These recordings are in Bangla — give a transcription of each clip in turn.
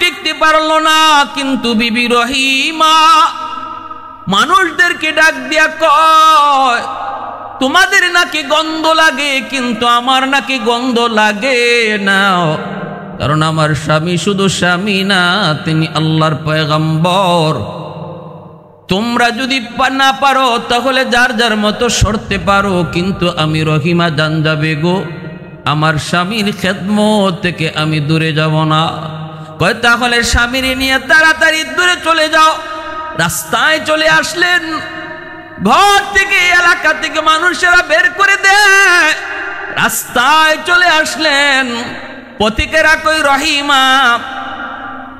টিকতে পারলো না, কিন্তু বিবি রহিমা মানুষদেরকে ডাক দিয়া কয়, তোমাদের নাকি গন্ধ লাগে, কিন্তু আমার নাকি গন্ধ লাগে না, কারণ আমার স্বামী শুধু স্বামী না, তিনি আল্লাহর পয়গম্বর। তোমরা যদি না পারো তাহলে যার যার মতো সরতে পারো, কিন্তু আমি রহিমা জান যাবে গো, আমার স্বামীর খেদমত থেকে আমি দূরে যাব না। কয় তাহলে স্বামীর নিয়ে তাড়াতাড়ি দূরে চলে যাও। রাস্তায় চলে আসলেন, ঘর থেকে এলাকা থেকে মানুষেরা বের করে দেয়, রাস্তায় চলে আসলেন। পথিকেরা কই, রহিমা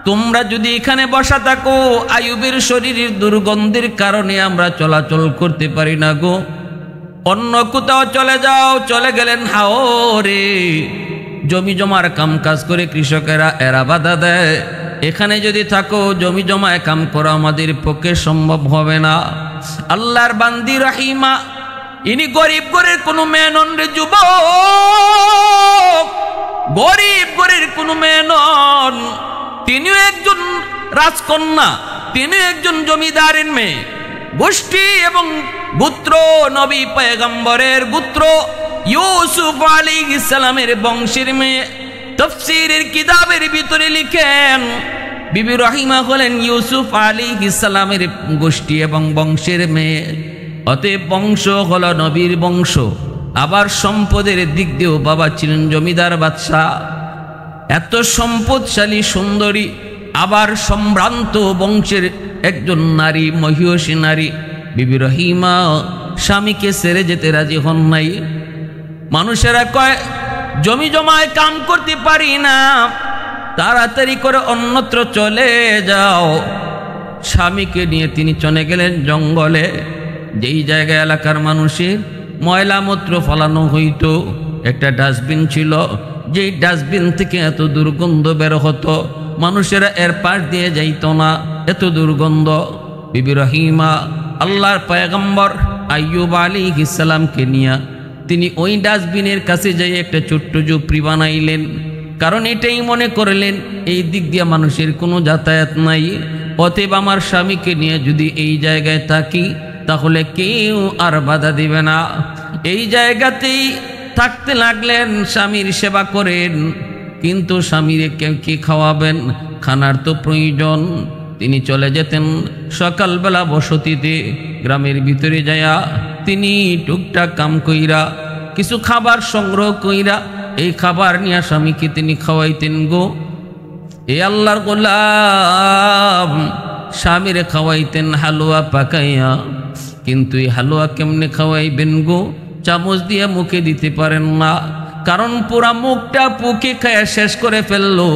তোমরা যদি এখানে বসা থাকো, আইয়ুবের শরীরের দুর্গন্ধের কারণে আমরা চলাচল করতে পারি না গো, অন্য কোথাও চলে যাও। চলে গেলেন হাওরে। জমি জমার কাম কাজ করে কৃষকেরা এরা বাধা দেয়, এখানে যদি থাকো জমি জমায় কাম করা আমাদের পক্ষে সম্ভব হবে না। আল্লাহর বান্দি রহিমা, ইনি গরিব ঘরের কোনো মেয়ে নন রে যুবক, গরিব ঘরের কোনো মেয়ে নন, তিনিও একজন রাজকন্যা, তিনিও একজন জমিদারের মেয়ে, গোষ্ঠী এবং গোত্র নবী পয়গম্বরের গোত্র ইউসুফ আলাইহিস সালামের বংশের মেয়ে। তাফসীরের কিতাবের ভিতরে লিখেন, বিবি রহিমা হলেন ইউসুফ আলাইহিস সালামের গোষ্ঠী এবং বংশের মেয়ে, অতএব বংশ হলো নবীর বংশ। আবার সম্পদের দিক দিয়েও বাবা ছিলেন জমিদার বাদশাহ, এত সম্পদশালী সুন্দরী, আবার সম্ভ্রান্ত বংশের একজন নারী, মহিষী নারী। বিবি রহিমা স্বামীকে ছেড়ে যেতে রাজি হন নাই। মানুষেরা কয়, জমি জমায় কাম করতে পারি না, তাড়াতাড়ি করে অন্যত্র চলে যাও। স্বামীকে নিয়ে তিনি চলে গেলেন জঙ্গলে, যেই জায়গায় এলাকার মানুষের ময়লা মূত্র ফলানো হইত। একটা ডাস্টবিন ছিল, যেই ডাস্টবিন থেকে এত দুর্গন্ধ বের হতো, মানুষেরা এর পাশ দিয়ে যাইত না, এত দুর্গন্ধ। বিবি রহিমা আল্লাহর পয়গম্বর আইয়ুব আলাইহিস সালামকে নিয়ে তিনি ওই ডাস্টবিনের কাছে যাই একটা ছোট্ট ঝুপড়ি বানাইলেন, কারণ এটাই মনে করলেন এই দিক দিয়ে মানুষের কোনো যাতায়াত নাই, অতএব আমার স্বামীকে নিয়ে যদি এই জায়গায় থাকি তাহলে কেউ আর বাধা দিবে না। এই জায়গাতেই থাকতে লাগলেন, স্বামীর সেবা করেন, কিন্তু স্বামীরে কি খাওয়াবেন, খানার তো প্রয়োজন। তিনি চলে যেতেন সকালবেলা বসতিতে, গ্রামের ভিতরে যায়া তিনি টুকটাক কাম কইরা কিছু খাবার সংগ্রহ কইরা এই খাবার নিয়ে স্বামীকে তিনি খাওয়াইতেন গো। এ আল্লাহর গোলাম স্বামীরে খাওয়াইতেন হালুয়া পাকাইয়া, কিন্তু এই হালুয়া কেমনে খাওয়াইবেন গো, চামচ দিয়ে মুখে দিতে পারেন না, কারণ পুরা মুখটা পুকে খায়া শেষ করে ফেললো,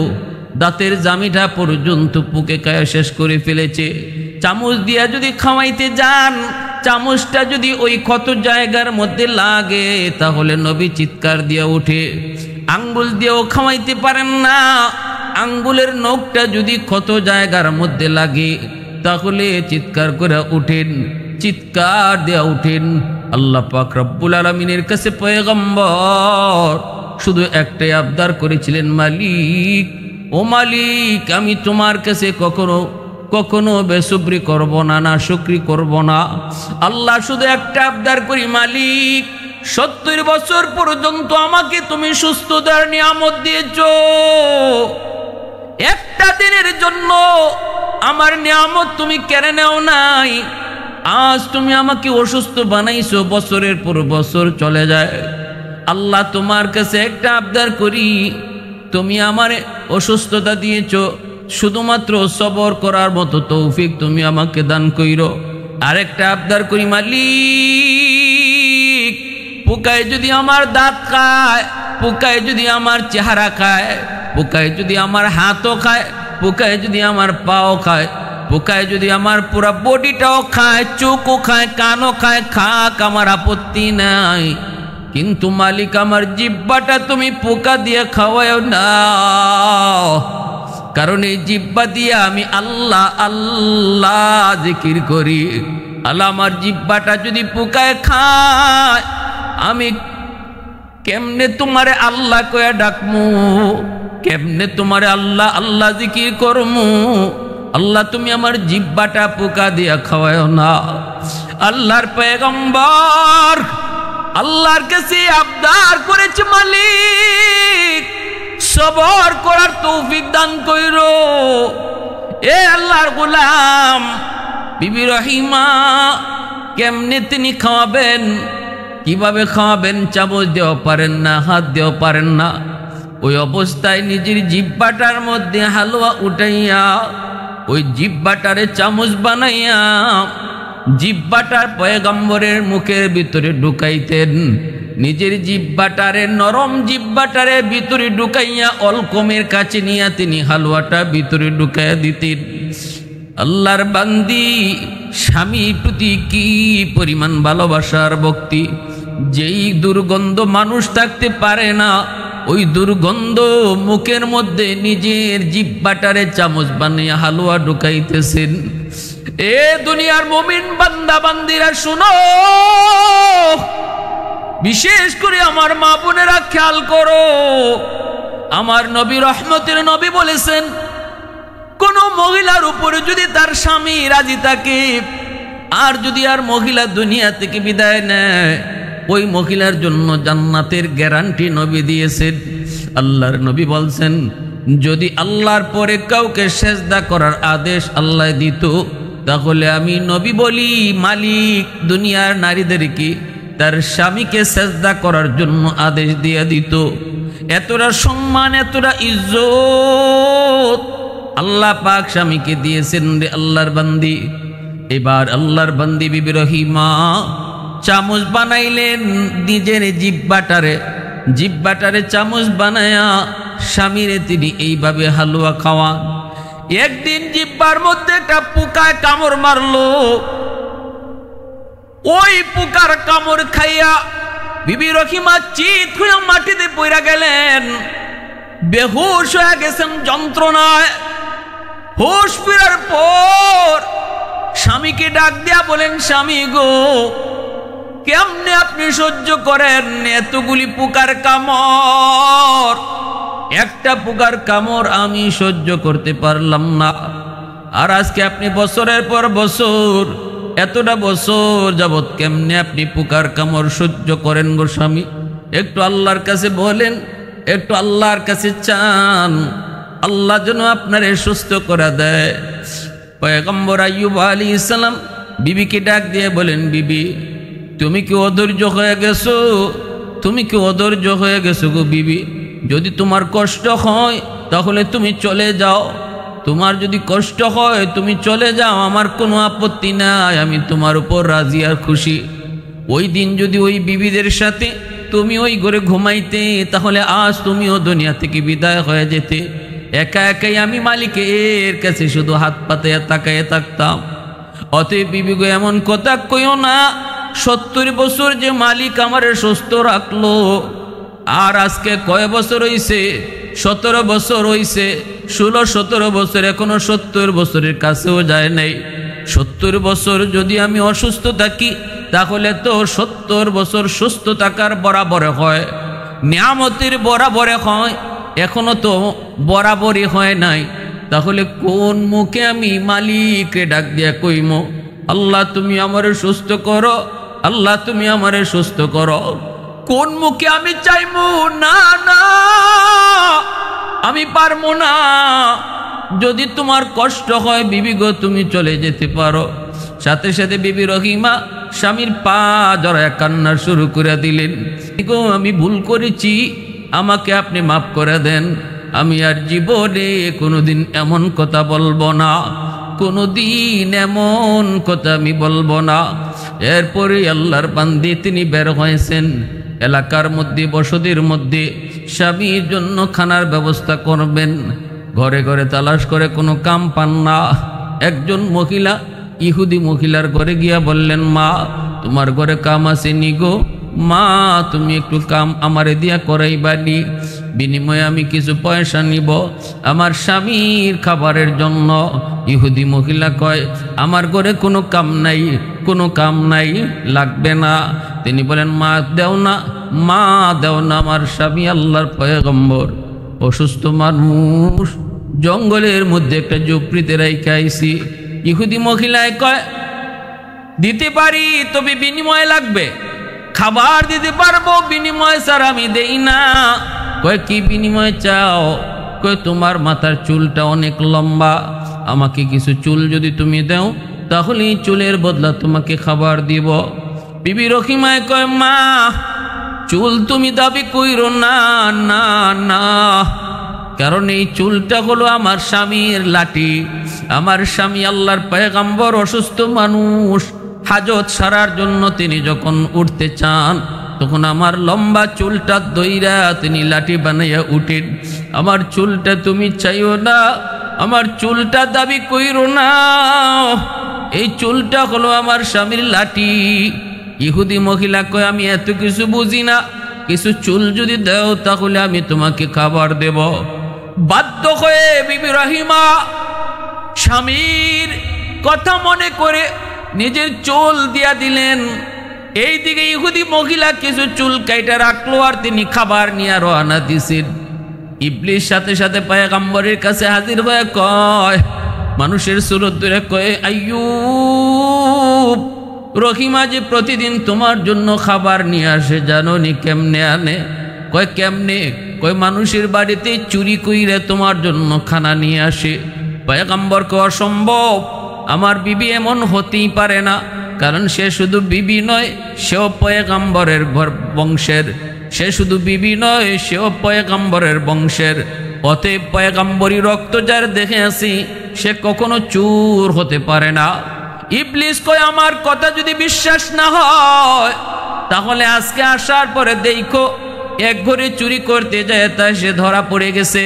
দাঁতের জামিটা পর্যন্ত পুকে খায়া শেষ করে ফেলেছে। চামচ দিয়া যদি খাওয়াইতে যান, চামচটা যদি ওই ক্ষত জায়গার মধ্যে লাগে তাহলে নবী চিৎকার দিয়া উঠে। আঙ্গুল দিয়েও খাওয়াইতে পারেন না, আঙ্গুলের নখটা যদি ক্ষত জায়গার মধ্যে লাগে তাহলে চিৎকার করে উঠেন, চিৎকার দিয়া উঠেন। আল্লাহ পাক রব্বুল আলামিনের কাছে পয়গম্বর শুধু একটাই আবদার করেছিলেন, মালিক, ও মালিক, আমি তোমার কাছে কখনো কখনো বেসুবরি করব না, না শুকরি করব না। আল্লাহ শুধু একটা আবদার করি, মালিক 70 বছর পর্যন্ত আমাকে তুমি সুস্থতার নিয়ামত দিয়েছো, একটা দিনের জন্য আমার নিয়ামত তুমি কেড়ে নেও নাই। আজ তুমি আমাকে অসুস্থ বানাইছো, বছরের পর বছর চলে যায়। আল্লাহ তোমার কাছে একটা আবদার করি, তুমি আমারে অসুস্থতা দিয়েছো, শুধুমাত্র সবর করার মতো তৌফিক তুমি আমাকে দান কইরো। আরেকটা আবদার করি, মালিক, পোকায় যদি আমার দাঁত খায়, পোকায় যদি আমার চেহারা খায়, পোকায় যদি আমার হাতও খায়, পোকায় যদি আমার পাও খায়, পোকায় যদি আমার পুরা বডিটাও খায়, চোখও খায়, কানও খায়, খাক, আমার আপত্তি নাই, কিন্তু মালিক আমার জিহ্বাটা তুমি পোকা দিয়ে খাওয়াও না, কারণ এই জিহ্বা দিয়ে আমি আল্লাহ আল্লাহ জিকির করি। আল্লাহ আমার জিহ্বাটা যদি পোকায় খায়, আমি কেমনে তোমারে আল্লাহ কয়া ডাকমু, কেমনে তোমারে আল্লাহ আল্লাহ জিকির করমু? আল্লাহ তুমি আমার জিহ্বাটা পোকা দিয়া খাওয়ায় না। আল্লাহর পয়গম্বর আল্লাহর কাছে আবদার করেছে, মালিক সবর করার তৌফিক দান কইরো। এ আল্লাহর গোলাম বিবি রহিমা কেমনে তিনি খাওয়াবেন, কিভাবে খাওয়াবেন? চামচ দেওয়া পারেন না, হাত দেওয়া পারেন না। ওই অবস্থায় নিজের জিহ্বাটার মধ্যে হালুয়া উঠাইয়া ওই জিহ্বাটারে চামচ বানাইয়া জিহ্বাটার পয়গম্বরের মুখের ভিতরে ঢুকাইতেন। নিজের জিহ্বাটারে, নরম জিহ্বাটারে ভিতরে ঢুকাইয়া অলকমের কাছে নিয়ে তিনি হালুয়াটা ভিতরে ঢুকাইয়া দিতেন। আল্লাহর বান্দি স্বামীর প্রতি কি পরিমাণ ভালোবাসার ভক্তি! যেই দুর্গন্ধ মানুষ থাকতে পারে না, ওই দুর্গন্ধ মুখের মধ্যে নিজের জিহ্বাটারে চামচ বানিয়ে হালুয়া ঢুকাইতেছেন। এ দুনিয়ার মুমিন বান্দা বান্দিরা শুনো, বিশেষ করে আমার মা বোনেরা খেয়াল করো। আমার নবী রহমতের নবী বলেছেন, কোন মহিলার উপরে যদি তার স্বামী রাজি থাকে, আর যদি আর মহিলা দুনিয়া থেকে বিদায় নেয়, ওই মহিলার জন্য জান্নাতের গ্যারান্টি নবী দিয়েছেন। আল্লাহর নবী বলছেন, যদি আল্লাহর পরে কাউকে সেজদা করার আদেশ আল্লাহ দিত, তাহলে আমি নবী বলি মালিক দুনিয়ার নারীদেরকে তার স্বামীকে সেজদা করার জন্য আদেশ দিয়ে দিত। এতটা সম্মান, এতটা ইজ্জত আল্লাহ পাক স্বামীকে দিয়েছেন রে আল্লাহর বান্দি। এবার আল্লাহর বান্দি বিবি রহিমা চামচ বানাইলেন নিজের জিহ্বাটারে চামচ বানায়া স্বামীরে তিনি এইভাবে হালুয়া খাওয়ান। একদিন জিহ্বার মধ্যে একটা পোকায় কামড় মারলো। ওই পোকার কামড় খাইয়া বিবি রহিমা চিৎ হইয়া মাটিতে পড়া গেলেন, বেহুশ হয়ে গেছেন যন্ত্রণায়। হুশ ফেরার পর স্বামীকে ডাক দিয়া বলেন, স্বামী গো, কেমনে আপনি সহ্য করেন এতগুলি পোকার কামড়? একটা পোকার কামড় আমি সহ্য করতে পারলাম না। আর আজকে আপনি বছরের পর বছর, এতটা বছর যাবৎ কেমনে আপনি পোকার কামড় সহ্য করেন গো স্বামী? একটু আল্লাহর কাছে বলেন, একটু আল্লাহর কাছে চান, আল্লাহ যেন আপনারে সুস্থ করে দেয়। পয়গম্বর আইয়ুব আলাইহিস সালাম বিবিকে ডাক দিয়ে বলেন, বিবি তুমি কি অধৈর্য হয়ে গেছো? তুমি কি অধৈর্য হয়ে গেছো গো বিবি? যদি তোমার কষ্ট হয় তাহলে তুমি চলে যাও। তোমার যদি কষ্ট হয় তুমি চলে যাও, আমার কোনো আপত্তি নাই, আমি তোমার উপর রাজি আর খুশি। ওই দিন যদি ওই বিবিদের সাথে তুমি ওই ঘরে ঘুমাইতে, তাহলে আজ তুমিও দুনিয়া থেকে বিদায় হয়ে যেতে। একা একাই আমি মালিকের কাছে শুধু হাত পাতে তাকায় থাকতাম। অতএব বিবি গো, এমন কথা কইও না। 70 বছর যে মালিক আমারে সুস্থ রাখলো, আর আজকে কয় বছর হইছে? 17 বছর হইছে, 16-17 বছর, এখনো 70 বছরের কাছেও যায় নাই। 70 বছর যদি আমি অসুস্থ থাকি, তাহলে তো 70 বছর সুস্থ থাকার বরাবর হয়, নিয়ামতের বরাবর হয়, এখনো তো বরাবরই হয় নাই। তাহলে কোন মুখে আমি মালিককে ডাক দিয়া কইমো, আল্লাহ তুমি আমারে সুস্থ করো, আল্লাহ তুমি আমারে সুস্থ করো? কোন মুখে আমি চাইমু? না না, আমি পারবো না। যদি তোমার কষ্ট হয় বিবি গো, তুমি চলে যেতে পারো। সাথে সাথে বিবি রহিমা স্বামীর পা জড়ায় কান্না শুরু করে দিলেন, গো আমি ভুল করেছি, আমাকে আপনি মাফ করে দেন। আমি আর জীবনে কোনোদিন এমন কথা বলবো না, কোনোদিন এমন কথা আমি বলবো না। এরপরে আল্লাহর বান্দি তিনি বের হয়েছেন এলাকার মধ্যে, বসতির মধ্যে স্বামীর জন্য খানার ব্যবস্থা করবেন। ঘরে ঘরে তালাশ করে কোনো কাম পান না। একজন মহিলা ইহুদি মহিলার ঘরে গিয়া বললেন, মা তোমার ঘরে কাম আসেনি গো, মা তুমি একটু কাম আমারে দিয়া করাইবানি, বিনিময়ে আমি কিছু পয়সা নিব আমার স্বামীর খাবারের জন্য। ইহুদি মহিলা কয়, আমার ঘরে কোনো কাম নাই, কোনো কাম নাই, লাগবে না। তিনি বলেন, মা দেও না, মা দেও না, আমার স্বামী আল্লাহর পয়গম্বর, ও অসুস্থ মানুষ জঙ্গলের মধ্যে একটা ঝুপড়িতে রাইখা আইছি। ইহুদি মহিলায় কয় দিতে পারি, তবে বিনিময় লাগবে, খাবার দিতে পারবো, বিনিময় স্যার আমি দেই না। কয় কি বিনিময় চাও? কয় তোমার মাথার চুলটা অনেক লম্বা, আমাকে কিছু চুল যদি তুমি দাও তাহলে চুলের বদলা তোমাকে খাবার দিব। বিবি রহিমায় কয় মা চুল তুমি দাবি কইরো না, না না, কারণ এই চুলটা হলো আমার স্বামীর লাঠি। আমার স্বামী আল্লাহর পয়গম্বর অসুস্থ মানুষ, হাজত সারার জন্য তিনি যখন উঠতে চান তখন আমার লম্বা চুলটা দইরা তিনি লাঠি বানাইয়া উঠেন। আমার চুলটা তুমি চাইও না, আমার চুলটা দাবি কইরো না, এই চুলটা হলো আমার স্বামীর লাঠি। ইহুদি মহিলা কয় আমি এত কিছু বুঝি না, কিছু চুল যদি দাও তাহলে আমি তোমাকে খাবার দেব। বাধ্য হয়ে বিবি রহিমা স্বামীর কথা মনে করে নিজের চুল দিয়া দিলেন। এইদিকে ইহুদি মহিলা কিছু চুল কাইটা রাখলো আর তিনি খাবার নিয়ে রওনা দিছেন। ইবলিস সাথে সাথে পয়গম্বরের কাছে হাজির হয়ে কয়, মানুষের সুরত ধরে কয় আইয়ুব, রহিমা যে প্রতিদিন তোমার জন্য খাবার নিয়ে আসে জানো নি কেমনে আনে? কয় কেমনে? কয় মানুষের বাড়িতে চুরি কইরে তোমার জন্য খানা নিয়ে আসে। পয়গম্বর কয় অসম্ভব, আমার বিবি এমন হতেই পারে না, কারণ সে শুধু বিবি নয় সেও পয়গম্বরের বংশের, সে শুধু বিবি নয় সেও পয়গম্বরের বংশের। অতএব পয়গম্বরী রক্ত যার দেখে আসি সে কখনো চোর হতে পারে না। ইবলিস কয় আমার কথা যদি বিশ্বাস না হয় তাহলে আজকে আসার পরে দেখো এক ঘরে চুরি করতে যায় তা সে ধরা পড়ে গেছে,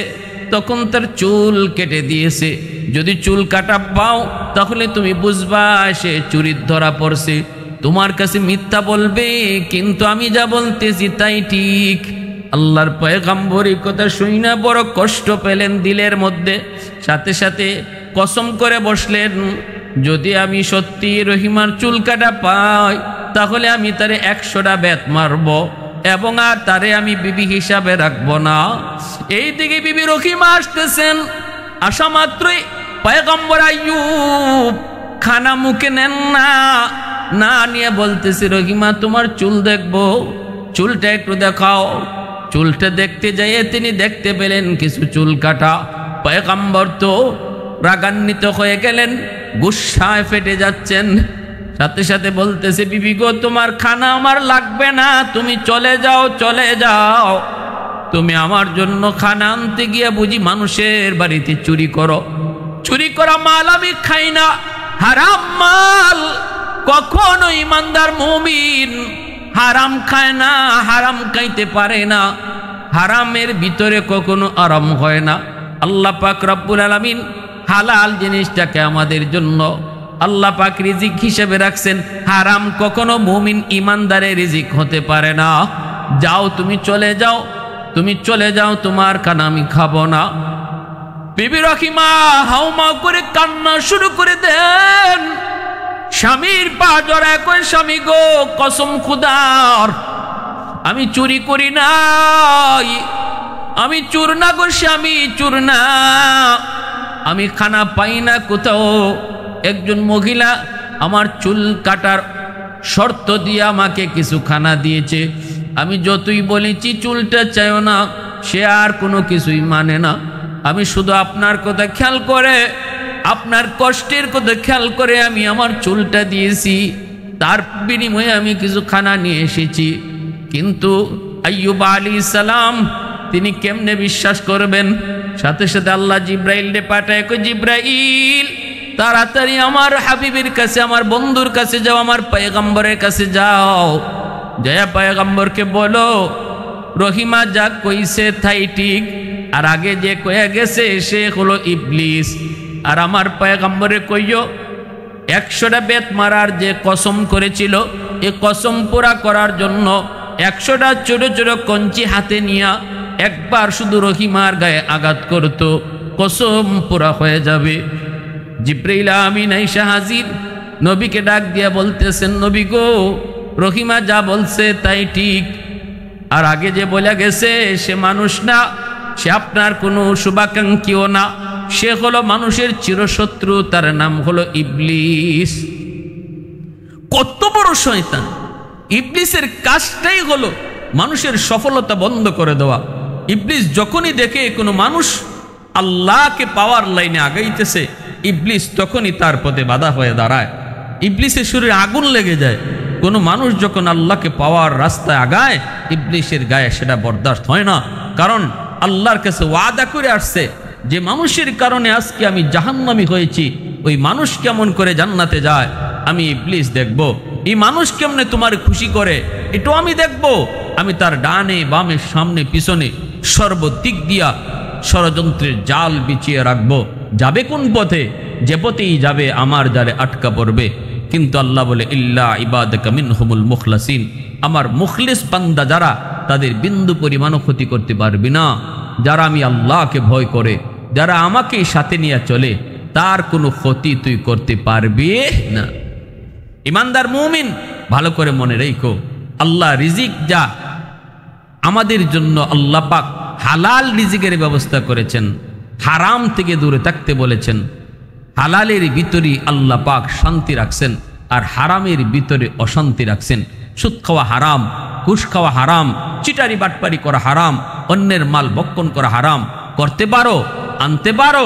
তখন তার চুল কেটে দিয়েছে। যদি চুল কাটা পাও তাহলে তুমি বুঝবা সে চুরির ধরা পড়ছে। তোমার কাছে মিথ্যা বলবে, কিন্তু আমি যা বলতেছি তাই ঠিক। আল্লাহর পয়গম্বর এই কথা শুনে বড় কষ্ট পেলেন দিলের মধ্যে, সাথে সাথে কসম করে বসলেন যদি আমি সত্যি রহিমার চুল কাটা পাই তাহলে আমি তারে 100টা বেত মারব এবং আর তারে আমি বিবি হিসাবে রাখবো না। এইদিকে বিবি রহিমা আসতেছেন, আসা মাত্রই পয়গম্বর আইয়ুব খানা মুখে নেন না, না নিয়ে বলতেছি রহিমা তোমার চুল দেখবো, চুলটা একটু দেখাও। চুলটা দেখতে যাইয়ে তিনি দেখতে পেলেন কিছু চুল কাটা। পয়গম্বর তো রাগান্বিত হয়ে গেলেন, গুসায় ফেটে যাচ্ছেন, সাথে সাথে বলতেছে বিবি গো তোমার খানা আমার লাগবে না, তুমি চলে যাও, চলে যাও। তুমি আমার জন্য খানা আনতে গিয়ে বুঝি মানুষের বাড়িতে চুরি করো? চুরি করা মাল আমি খাই না, হারাম মাল কখনো ইমানদার মুমিন হারাম খায় না, হারাম খাইতে পারে না, হারামের ভিতরে কখনো আরাম হয় না। আল্লাহ পাক রব্বুল আলামিন হালাল জিনিসটাকে আমাদের জন্য আল্লাহ পাক রিজিক হিসেবে রাখছেন, হারাম কখনো মুমিন ইমানদারের রিজিক হতে পারে না। যাও তুমি চলে যাও, তুমি চলে যাও, তোমার খানা আমি খাবো না। বিবি রহিমা হাউমাউ করে কান্না শুরু করে দেন। স্বামীর পা জড়ায় কই স্বামী গো কসম খুদার আমি চুরি করি নাই, আমি চোর না গো স্বামী, চোর না, আমি খানা পাই না কোথাও। একজন মহিলা আমার চুল কাটার শর্ত দিয়ে আমাকে কিছু খানা দিয়েছে, আমি যতই বলেছি চুলটা চাইও না, সে আর কোনো কিছুই মানে না। আমি শুধু আপনার কথা খেয়াল করে, আপনার কষ্টের কথা খেয়াল করে আমি আমার চুলটা দিয়েছি, তার বিনিময়ে আমি কিছু খানা নিয়ে এসেছি। কিন্তু আইয়ুব আলাইহিস সালাম তিনি কেমনে বিশ্বাস করবেন? সাথে সাথে আল্লাহ জিব্রাইলকে পাঠায়, কই জিব্রাইল তাড়াতাড়ি আমার হাবিবের কাছে, আমার বন্ধুর কাছে যাও, আমার পয়গম্বরের কাছে যাও, জয়া পয়গম্বরকে বলো রহিমা যা কইছে তাই ঠিক, আর আগে যে কয়ে গেছে সে হলো ইবলিস। আর আমার পয়গম্বরে কইও 100টা বেত মারার যে কসম করেছিল এই কসম পুরা করার জন্য 100টা ছোট ছোট কঞ্চি হাতে নিয়া একবার শুধু রহিমার গায়ে আঘাত করত, কসম পুরা হয়ে যাবে। জিব্রাইল আমিন আইসা হাজির, নবীকে ডাক দিয়া বলতেছেন নবী গো রহিমা যা বলছে তাই ঠিক, আর আগে যে বলে গেছে সে মানুষ না, সে আপনার কোনো শুভাকাঙ্ক্ষীও না, সে হলো মানুষের চিরশত্রু, তার নাম হলো ইবলিস। কত বড় শয়তান! ইবলিসের কাজটাই হলো মানুষের সফলতা বন্ধ করে দেওয়া। ইবলিস যখনই দেখে কোনো মানুষ আল্লাহকে পাওয়ার লাইনে আগাইতেছে, ইবলিস তখনই তার পথে বাধা হয়ে দাঁড়ায়। ইবলিসের শরীরে আগুন লেগে যায়। কোনো মানুষ যখন আল্লাহকে পাওয়ার রাস্তায় আগায়, ইবলিসের গায়ে সেটা বরদাস্ত হয় না। কারণ আল্লাহর কাছে ওয়াদা করে আসছে যে মানুষের কারণে আজকে আমি জাহান্নামী হয়েছি, ওই মানুষ কেমন করে জান্নাতে যায় আমি ইবলিস দেখব। এই মানুষ কেমনে তোমার খুশি করে এটাও আমি দেখব। আমি তার ডানে বামে সামনে পিছনে সর্বদিক দিয়া ষড়যন্ত্রের জাল বিছিয়ে রাখবো। যাবে কোন পথে? যে পথেই যাবে আমার জালে আটকা পড়বে। কিন্তু আল্লাহ বলে, ইল্লা ইবাদাকা মিনহুমুল মুখলাসিন, আমার মুখলিস বান্দা যারা, তাদের বিন্দু পরিমাণও ক্ষতি করতে পারবি না। যারা আমি আল্লাহকে ভয় করে, যারা আমাকে সাথে নিয়ে চলে, তার কোনো ক্ষতি তুই করতে পারবি না। ইমানদার মুমিন, ভালো করে মনে রেখো, আল্লাহ রিজিক যা আমাদের জন্য আল্লাহ পাক হালাল রিজিকের ব্যবস্থা করেছেন, হারাম থেকে দূরে থাকতে বলেছেন। হালালের ভিতরে আল্লাহ পাক শান্তি রাখছেন, আর হারামের ভিতরে অশান্তি রাখছেন। সুদ খাওয়া হারাম, ঘুষ খাওয়া হারাম, চিটারি বাটপারি করা হারাম, অন্যের মাল ভক্ষণ করা হারাম। করতে পারো, আনতে পারো,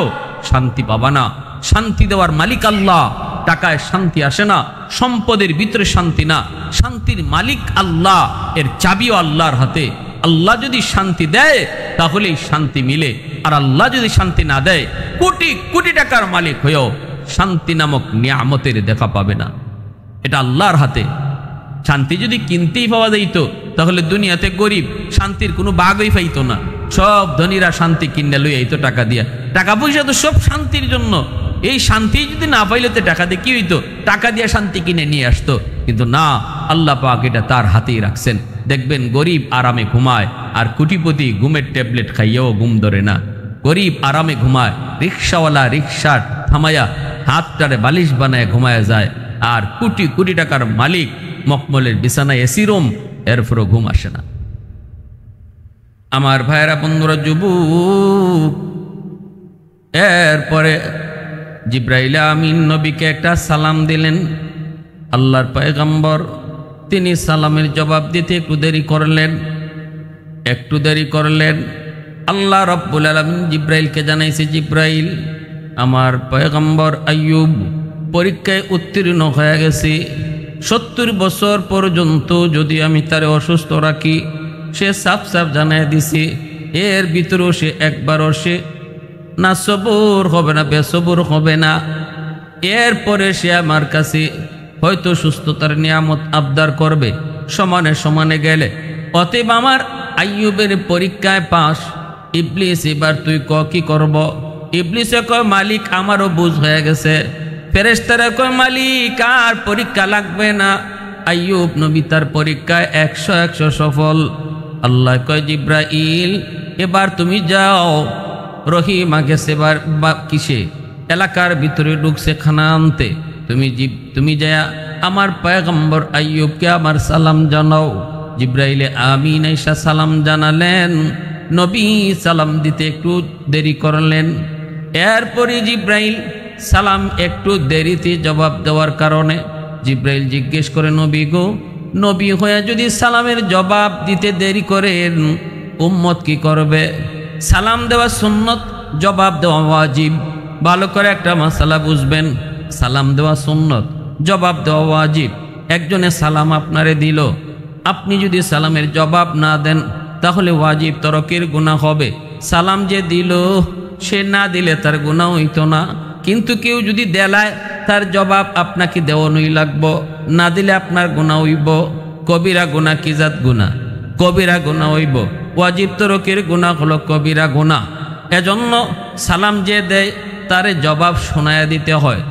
শান্তি পাবা না। শান্তি দেওয়ার মালিক আল্লাহ। টাকায় শান্তি আসে না, সম্পদের ভিতরে শান্তি না, শান্তির মালিক আল্লাহ। এর চাবিও আল্লাহর হাতে। আল্লাহ যদি শান্তি দেয় তাহলেই শান্তি মিলে, আর আল্লাহ যদি শান্তি না দেয়, কোটি কোটি টাকার মালিক হয়েও শান্তি নামক নিয়ামতের দেখা পাবে না। এটা আল্লাহর হাতে। শান্তি যদি কিনতেই পাওয়া যাইত তাহলে দুনিয়াতে গরিব শান্তির কোনো বাগই পাইতো না। সব ধনীরা শান্তি কিনে লই আইতো টাকা দিয়া। টাকা পয়সা তো সব শান্তির জন্য। এই শান্তি যদি না পাইলে তো টাকা দিয়ে কি হইতো? টাকা দিয়ে শান্তি কিনে নিয়ে আসতো। কিন্তু না, আল্লাহ পাক এটা তার হাতেই রাখছেন। দেখবেন গরিব আরামে ঘুমায়, আর কোটিপতি ঘুমের ট্যাবলেট খাইয়েও ঘুম ধরে না। গরিব আরামে ঘুমায়, রিক্সাওয়ালা রিক্সা থামায়া হাতটারে বালিশ বানায় ঘুমায় যায়, আর কোটি কোটি টাকার মালিক মখমলের বিছানায় এসি রুম, এরপরও ঘুম আসে না। আমার ভাইয়েরা, বন্ধুরা, যুবক, এরপরে জিব্রাইল আমিন নবীকে একটা সালাম দিলেন। আল্লাহর পয়গম্বর তিনি সালামের জবাব দিতে একটু দেরি করলেন। আল্লাহ রব্বুল আলামিন জিব্রাইলকে জানাইছে, জিব্রাইল, আমার পয়গম্বর আইয়ুব পরীক্ষায় উত্তীর্ণ হয়ে গেছে। 70 বছর পর্যন্ত যদি আমি তারে অসুস্থ রাখি, সে সাফ সাফ জানাই দিছে, এর ভিতরেও সে একবারও সে না সবুর হবে না, বেসবুর হবে না। এরপরে সে আমার কাছে হয়তো সুস্থতার নিয়ামত আবদার করবে সমানে সমানে গেলে। অতএব আমার আইয়ুবের পরীক্ষায় পাস। ইবলিস, এবার তুই কি করব? ইবলিসে কয়, মালিক আমারও বুঝ হয়ে গেছে। ফেরেশতারা কয়, মালিক আর পরীক্ষা লাগবে না। আইয়ুব নবী তার পরীক্ষায় 100 সফল। আল্লাহ কয়, জিব্রাইল, এবার তুমি যাও। রহিমা গেছে এবার কিসে? এলাকার ভিতরে ঢুকছে খানা আনতে। তুমি যায়া আমার পয়গম্বর আইয়ুবকে আমার সালাম জানাও। জিব্রাইলে আমিন আইসা সালাম জানালেন। নবী সালাম দিতে একটু দেরি করলেন। এরপরে জিব্রাইল সালাম একটু দেরিতে জবাব দেওয়ার কারণে জিব্রাইল জিজ্ঞেস করে, নবী গো, নবী হয়ে যদি সালামের জবাব দিতে দেরি করেন, উম্মত কি করবে? সালাম দেওয়া সুন্নত, জবাব দেওয়া ওয়াজিব। ভালো করে একটা মাসালা বুঝবেন, সালাম দেওয়া সুন্নত, জবাব দেওয়া ওয়াজিব। একজনে সালাম আপনারে দিল, আপনি যদি সালামের জবাব না দেন তাহলে ওয়াজিব তরকের গুনাহ হবে। সালাম যে দিল, সে না দিলে তার গুনাহ হইতো না। কিন্তু কেউ যদি দেলায়, তার জবাব আপনাকে দেওয়ানোই লাগবো, না দিলে আপনার গুনাহ হইব। কবিরা গুনাহ কি জাত গুনাহ? কবিরা গুনাহ হইব। ওয়াজিব তরকের গুনাহ হলো কবিরা গুনাহ। এজন্য সালাম যে দেয় তারে জবাব শোনায়া দিতে হয়।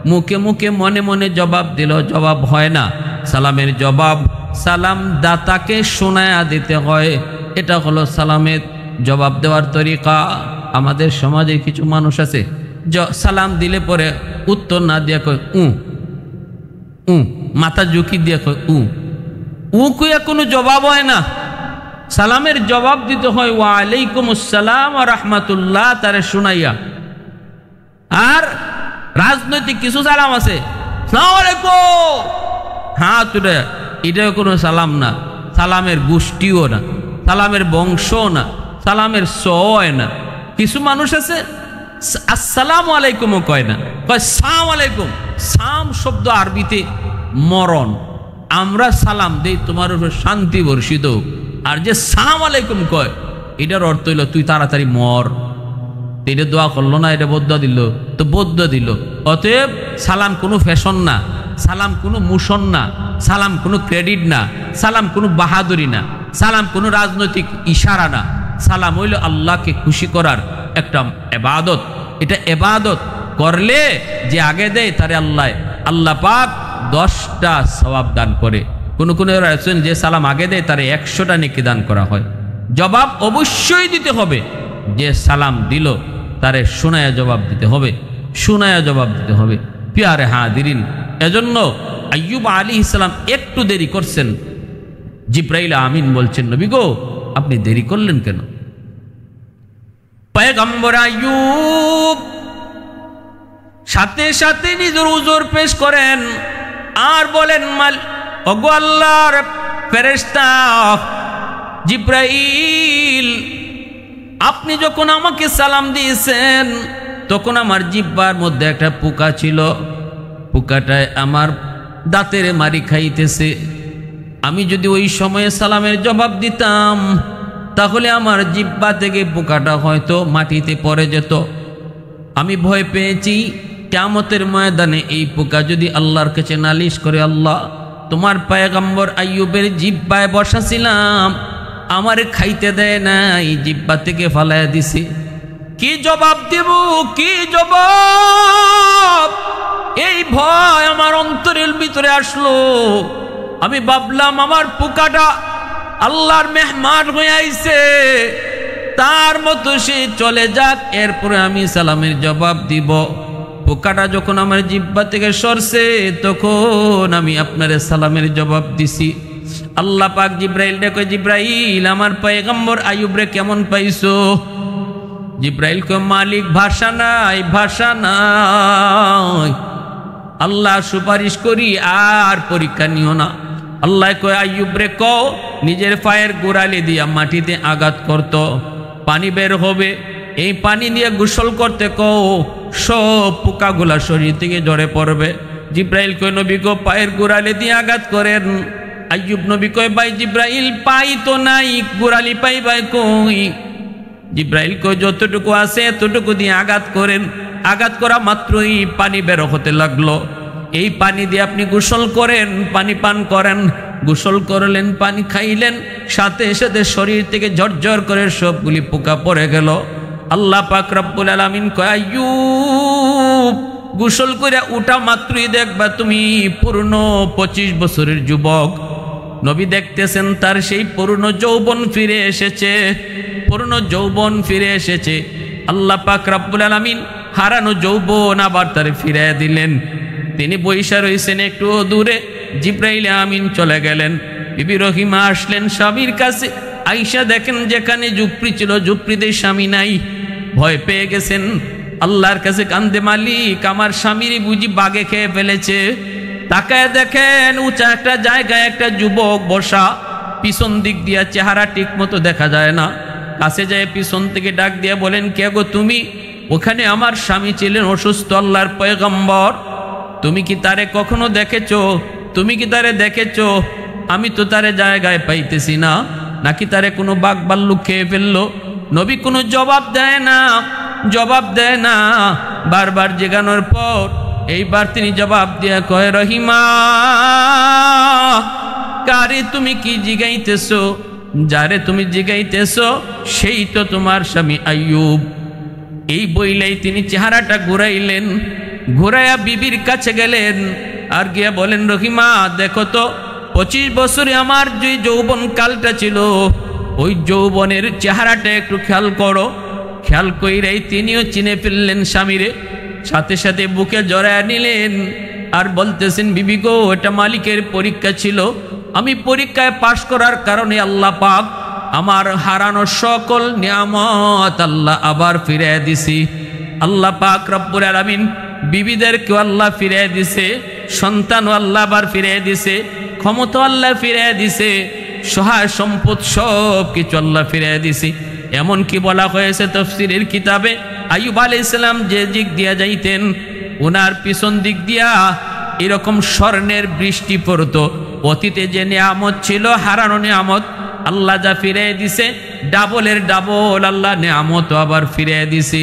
মুখে মুখে মনে মনে জবাব দিল জবাব হয় না। সালামের জবাব সালাম দাতাকে শোনায়া দিতে হয়। এটা হলো সালামের জবাব দেওয়ার তরিকা। আমাদের সমাজে কিছু মানুষ আছে, সালাম দিলে পরে উত্তর না দিয়ে কয় মাথা ঝুঁকি দিয়ে কয় কইয়া কোনো জবাব হয় না। সালামের জবাব দিতে হয় ওয়া আলাইকুম আসসালাম ওয়া রাহমাতুল্লাহ তারে শুনাইয়া। আর রাজনৈতিক কিছু সালাম আছে, আসসালামু আলাইকুম হ্যাঁ তুলে, এটাও কোনো সালাম না, সালামের গোষ্ঠীও না, সালামের বংশও না, সালামের সয় না। কিছু মানুষ আছে আসসালামু আলাইকুমও কয় না, কয় সালাম আলাইকুম। সাম শব্দ আরবিতে মরণ। আমরা সালাম দেই তোমার উপর শান্তি বর্ষিত, আর যে সালাম আলাইকুম কয় এটার অর্থ হইল তুই তাড়াতাড়ি মর। এটা দোয়া করলো না, এটা বদ্দুয়া দিল তো বদ্দুয়া দিল। অতএব সালাম কোনো ফ্যাশন না, সালাম কোনো মুশন না, সালাম কোনো ক্রেডিট না, সালাম কোনো বাহাদুরি না, সালাম কোনো রাজনৈতিক ইশারা না। সালাম হইল আল্লাহকে খুশি করার একটা ইবাদত। এটা ইবাদত করলে যে আগে দেয় তারে আল্লাহ পাক 10টা সওয়াব দান করে। কোন যে সালাম আগে দেয় তারে 100টা নেকি দান করা হয়। জবাব অবশ্যই দিতে হবে, যে সালাম দিল তারে শোনায়া জবাব দিতে হবে, শোনায়া জবাব দিতে হবে। পিয়ারে হাদিরিন, এজন্য আইয়ুব আলাইহিস সালাম একটু দেরি করছেন। জিবরাইল আমিন বলছেন, নবী গো আপনি দেরি করলেন কেন? পয়গম্বর আইয়ুব সাথে সাথে নিজের উজর পেশ করেন আর বলেন, ওগো আল্লাহর ফেরেশতা জিবরাইল, আপনি যখন আমাকে সালাম দিয়েছেন তখন আমার জিহ্বার মধ্যে একটা পোকা ছিল, পোকাটায় আমার দাঁতের মারি খাইতেছে। আমি যদি ওই সময়ে সালামের জবাব দিতাম তাহলে আমার জিহ্বা থেকে পোকাটা হয়তো মাটিতে পড়ে যেত। আমি ভয় পেয়েছি কিয়ামতের ময়দানে এই পোকা যদি আল্লাহর কাছে নালিশ করে, আল্লাহ তোমার পয়গম্বর আইয়ুবের জিহ্বায় বসাছিলাম, আমারে খাইতে দেয় নাই, জিহ্বা থেকে ফালাইয়া দিছে। কি জবাব দেব, কি জবাব? এই ভয় আমার অন্তরের ভিতরে আসলো। আমি ভাবলাম আমার পোকাটা আল্লাহর মেহমান হয়ে আইছে, তার মতো সে চলে যাক, এরপরে আমি সালামের জবাব দিব। পোকাটা যখন আমার জিহ্বা থেকে সরছে তখন আমি আপনার সালামের জবাব দিছি। আল্লাহ পাক জিব্রাইল ডেকে, জিব্রাইল আমার পয়গম্বর আইয়ুবরে কেমন পাইছো? জিব্রাইল কয়, মালিক ভাষা নাই, ভাষা নাই, আল্লাহ সুপারিশ করি আর পরীক্ষা নিও না। আল্লাহ কয়, আইয়ুবরে কও নিজের পায়ের গোড়ালি দিয়া মাটিতে আঘাত করত, পানি বের হবে, এই পানি দিয়ে গোসল করতে কও, সব পোকাগুলা শরীর থেকে ঝরে পড়বে। জিব্রাইল কয়, নবী গো পায়ের গোড়ালি দিয়ে আঘাত করেন। আইয়ুব নবী কয়, ভাই জিব্রাইল পাই তো নাই, গোড়ালি পাই ভাই কই? জিব্রাইল কয়, যতটুকু আছে এতটুকু দিয়ে আঘাত করেন। আঘাত করা মাত্রই পানি বের হতে লাগলো। এই পানি দিয়ে আপনি গোসল করেন, পানি পান করেন। গোসল করলেন, পানি খাইলেন, সাথে সাথে শরীর থেকে ঝরঝর করে সবগুলি পোকা পড়ে গেল। আল্লাহ পাক রব্বুল আলামিন কয়, আইয়ুব গোসল করে উঠা মাত্রই দেখবা তুমি পূর্ণ 25 বছরের যুবক। নবী দেখতেছেন তার সেই পূর্ণ যৌবন ফিরে এসেছে, পূর্ণ যৌবন ফিরে এসেছে। আল্লাহ পাক রব্বুল আলামিন হারানো যৌবন আবার তারে ফিরিয়ে দিলেন। তিনি বৈশা রয়েছেন একটু দূরে, জিব্রাইল আমিন চলে গেলেন। বিবি রহিমা আসলেন স্বামীর কাছে। আয়েশা দেখেন যেখানে ঝুপড়ি ছিল ঝুপড়িতে স্বামী নাই, ভয় পেয়ে গেছেন। আল্লাহর কাছে কান্দে, মালিক আমার স্বামীর বুঝি বাগে খেয়ে ফেলেছে। তাকায় দেখেন উঁচা একটা জায়গায় একটা যুবক বসা, পিছন দিক দিয়া চেহারা ঠিক মতো দেখা যায় না। কাছে যায় পিছন থেকে ডাক দিয়া বলেন, কে গো তুমি? ওখানে আমার স্বামী ছিলেন অসুস্থ, আল্লাহর পয়গম্বর। তুমি কি তারে কখনো দেখেছো? তুমি কি তারে দেখেছো? আমি তো তারে জায়গায় পাইতেছি না, নাকি তারে কোনো বাঘ ভাল্লুক খেয়ে ফেললো? নবী কোনো জবাব দেয় না, জবাব দেয় না। বারবার জিজ্ঞানোর পর এইবার তিনি জবাব দিয়া কয়, রহিমা কারে তুমি কি জিগাইতেছো? যারে তুমি জিগাইতেছো সেই তো তোমার স্বামী আইয়ুব। এই বইলেই তিনি চেহারাটা ঘুরাইলেন, ঘুরাইয়া বিবির কাছে গেলেন আর গিয়া বলেন, রহিমা দেখো তো 25 বছরে আমার যে যৌবন কালটা ছিল ওই যৌবনের চেহারাটা একটু খেয়াল করো। খেয়াল কইরাই তিনিও চিনে ফেললেন স্বামীরে, সাথে সাথে বুকে জড়ায় নিলেন আর বলতেছেন, বিবি গো এটা মালিকের পরীক্ষা ছিল, আমি পরীক্ষায় পাশ করার কারণে আল্লাহ পাক আমার হারানো সকল নিয়ামত আল্লাহ আবার ফিরে দিছি। আল্লাহ পাক রব্বুল আলামিন বিবিদেরকে আল্লাহ ফিরে দিছে, সন্তানও আল্লাহ আবার ফিরে দিছে, ক্ষমতা আল্লাহ ফিরে দিছে, সহায় সম্পদ সব কিছু আল্লাহ ফিরে দিছি। এমন কি বলা হয়েছে তাফসীরের কিতাবে, আইয়ুব আলাইহিস সালাম যে দিক দিয়া যাইতেন ওনার পিছন দিক দিয়া এরকম স্বর্ণের বৃষ্টি পড়তো। অতীতে যে নিয়ামত ছিল, হারানো নিয়ামত আল্লাহ যা ফিরে দিছে, ডাবলের ডাবল আল্লাহ নিয়ামত আবার ফিরে দিছে।